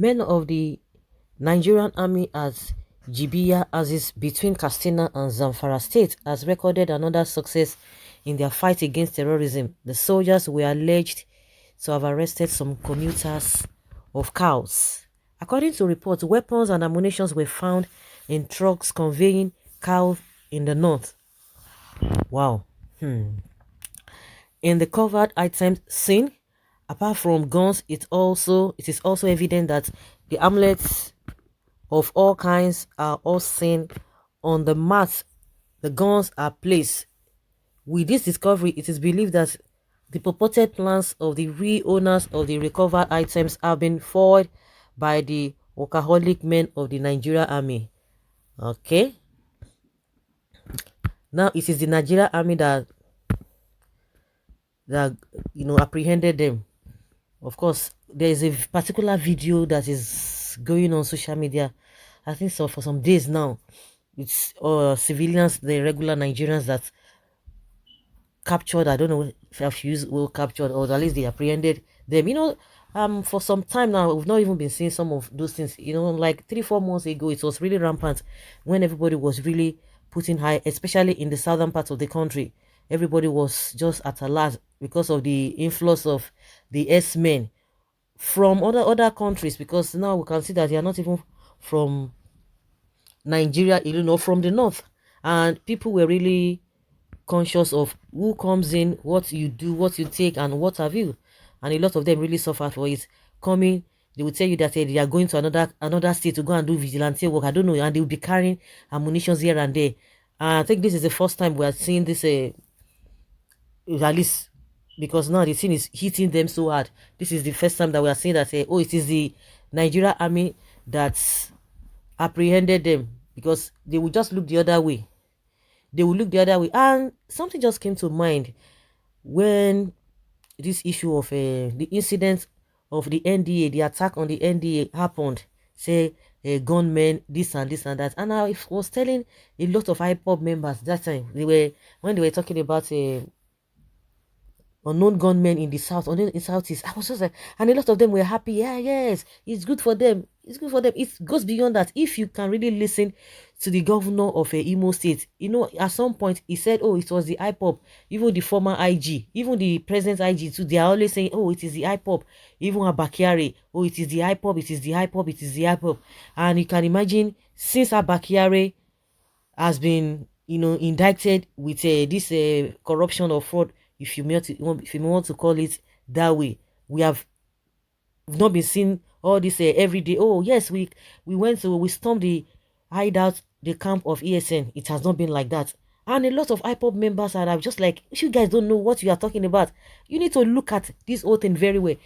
Men of the Nigerian army at Jibiya Aziz between Katsina and Zamfara state has recorded another success in their fight against terrorism. The soldiers were alleged to have arrested some commuters of cows. According to reports, weapons and ammunition were found in trucks conveying cows in the north. Wow. In the covered items seen, apart from guns, it is also evident that the amulets of all kinds are all seen on the mat the guns are placed. With this discovery, it is believed that the purported plans of the real owners of the recovered items have been foiled by the workaholic men of the Nigerian army. Okay, now it is the Nigerian army that apprehended them. Of course, there is a particular video that is going on social media, I think so, for some days now. It's civilians, the regular Nigerians that captured. I don't know if I've used well captured, or at least they apprehended them. For some time now, we've not even been seeing some of those things. Like 3-4 months ago, it was really rampant when everybody was really putting high, especially in the southern part of the country. Everybody was just at a loss because of the influx of the S-men from other countries, because now we can see that they are not even from Nigeria, from the north, and people were really conscious of who comes in, what you do, what you take, and what have you. And a lot of them really suffered for it. Coming, they will tell you that they are going to another state to go and do vigilante work. I don't know, and they will be carrying ammunition here and there. I think this is the first time we are seeing this, at least because now the thing is hitting them so hard. This is the first time that we are seeing that, oh, it is the Nigeria army that's apprehended them, because they will just look the other way. They will look the other way. And something just came to mind when this issue of the incident of the NDA, the attack on the NDA happened. Say gunmen, this and this and that. And I was telling a lot of IPOB members that time, when they were talking about unknown gunmen in the south, unknown in southeast. I was just like, and a lot of them were happy. Yeah, yes, it's good for them. It's good for them. It goes beyond that. If you can really listen to the governor of Imo State, at some point he said, oh, it was the IPOB, even the former IG, even the present IG too. They are always saying, oh, it is the IPOB, even Abakiare, oh, it is the IPOB, it is the IPOB, it is the IPOB. And you can imagine, since Abakiare has been, indicted with this corruption or fraud, if you want to call it that way, we've not been seeing all this every day. Oh yes, we stormed the hideout, the camp of ESN. It has not been like that. And a lot of IPOB members are just like, you guys don't know what you are talking about. You need to look at this whole thing very well.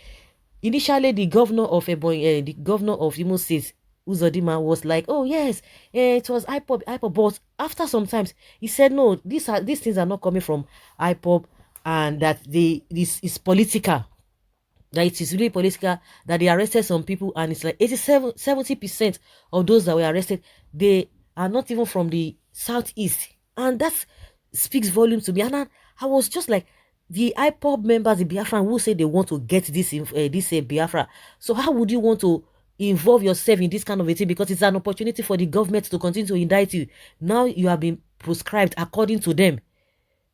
Initially, the governor of Imo State, Uzodima, was like, oh yes, it was IPOB. But after some times, he said, no, these things are not coming from IPOB, and that this is political. That it is really political, that they arrested some people, and it's like 70% of those that were arrested, they are not even from the southeast. And that speaks volume to me. And I was just like, the IPOB members, the Biafran, who say they want to get this Biafra. So how would you want to involve yourself in this kind of a thing? Because it's an opportunity for the government to continue to indict you. Now you have been proscribed according to them,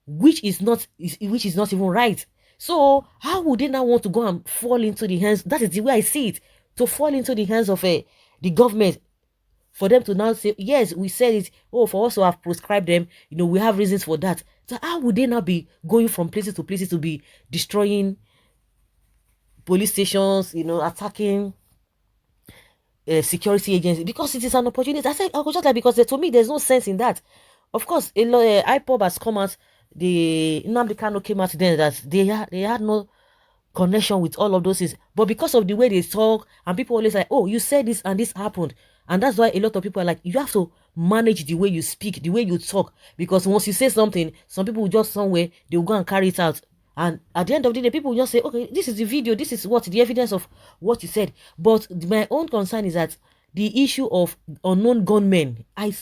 which is not even right. So how would they now want to go and fall into the hands? That is the way I see it. To fall into the hands of the government, for them to now say, yes, we said it. Oh, for us to have proscribed them, we have reasons for that. So how would they now be going from places to places to be destroying police stations, attacking security agencies? Because it is an opportunity. I was just like, because to me, there's no sense in that. Of course, IPOB has come out. The Nnamdi Kanu came out then that they had no connection with all of those things, but because of the way they talk, and people always like, oh, you said this and this happened, and that's why a lot of people are like, you have to manage the way you speak, the way you talk, because once you say something, some people will just somewhere, they will go and carry it out, and at the end of the day, people will just say, okay, this is the video, this is what the evidence of what you said. But my own concern is that the issue of unknown gunmen, I'm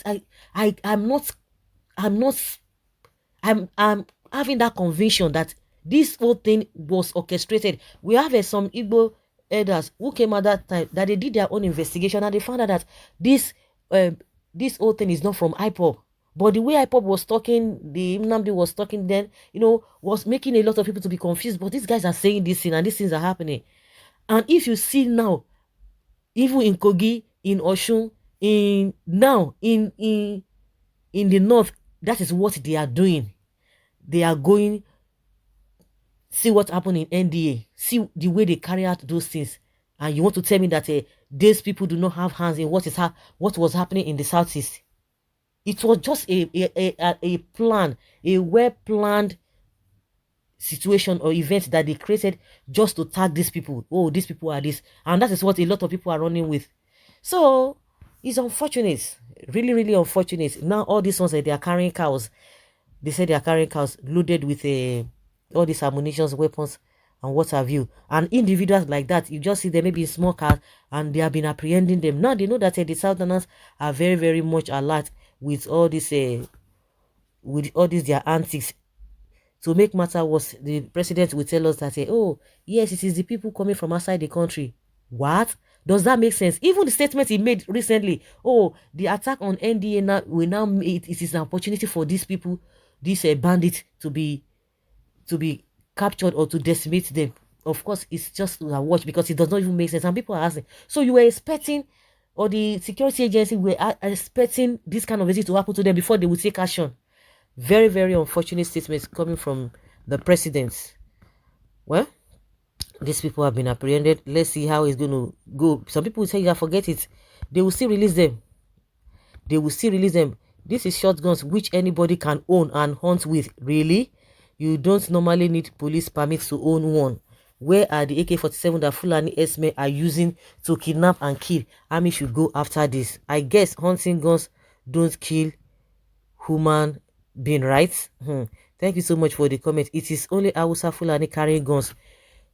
having that conviction that this whole thing was orchestrated. We have some Igbo elders who came at that time, that they did their own investigation and they found out that this this whole thing is not from IPOB. But the way IPOB was talking, the Nnamdi was talking then, was making a lot of people to be confused. But these guys are saying this thing and these things are happening. And if you see now, even in Kogi, in Oshun, in the north, that is what they are doing. They are going, see what happened in NDA, see the way they carry out those things, and you want to tell me that these people do not have hands in what was happening in the southeast? It was just a plan, a well-planned situation or event that they created just to tag these people. Oh, these people are this, and that is what a lot of people are running with. So it's unfortunate, really, really unfortunate. Now all these ones they are carrying cows. They say they are carrying cows loaded with all these ammunitions, weapons, and what have you. And individuals like that, you just see them maybe in small cars, and they have been apprehending them. Now they know that the Southerners are very, very much alert with all this, their antics. To make matter worse, the president will tell us that, oh, yes, it is the people coming from outside the country. What? Does that make sense? Even the statement he made recently, oh, the attack on NDA now will now it is an opportunity for these people, these bandits, to be captured or to decimate them. Of course, it's just a watch because it does not even make sense. And people are asking, so you were expecting, or the security agency were expecting this kind of visit to happen to them before they would take action? Very, very unfortunate statements coming from the president. Well, these people have been apprehended. Let's see how it's going to go. Some people will say, yeah, forget it. They will still release them. They will still release them. This is shotguns which anybody can own and hunt with. Really? You don't normally need police permits to own one. Where are the AK-47 that Fulani S-men are using to kidnap and kill? Army should go after this. I guess hunting guns don't kill human being, right? Thank you so much for the comment. It is only Hausa Fulani carrying guns.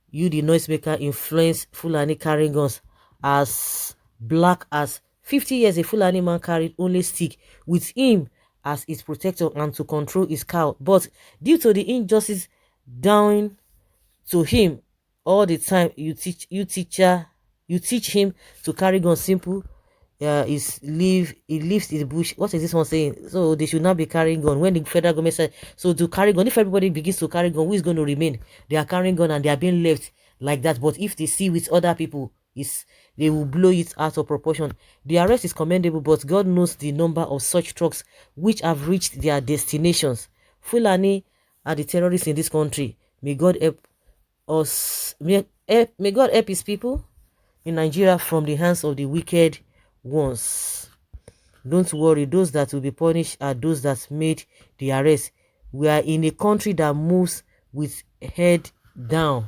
You, the noisemaker, influence Fulani carrying guns. As black as 50 years, a Fulani man carried only stick with him as his protector and to control his cow. But due to the injustice down to him all the time, you teach him to carry guns. Simple. He lives in the bush. What is this one saying? So they should not be carrying gun. When the federal government said so to carry gun, if everybody begins to carry gun, who is going to remain? They are carrying gun and they are being left like that. But if they see with other people, they will blow it out of proportion. The arrest is commendable, but God knows the number of such trucks which have reached their destinations. Fulani are the terrorists in this country. May God help us. May God help his people in Nigeria from the hands of the wicked ones. Don't worry, those that will be punished are those that made the arrest. We are in a country that moves with head down.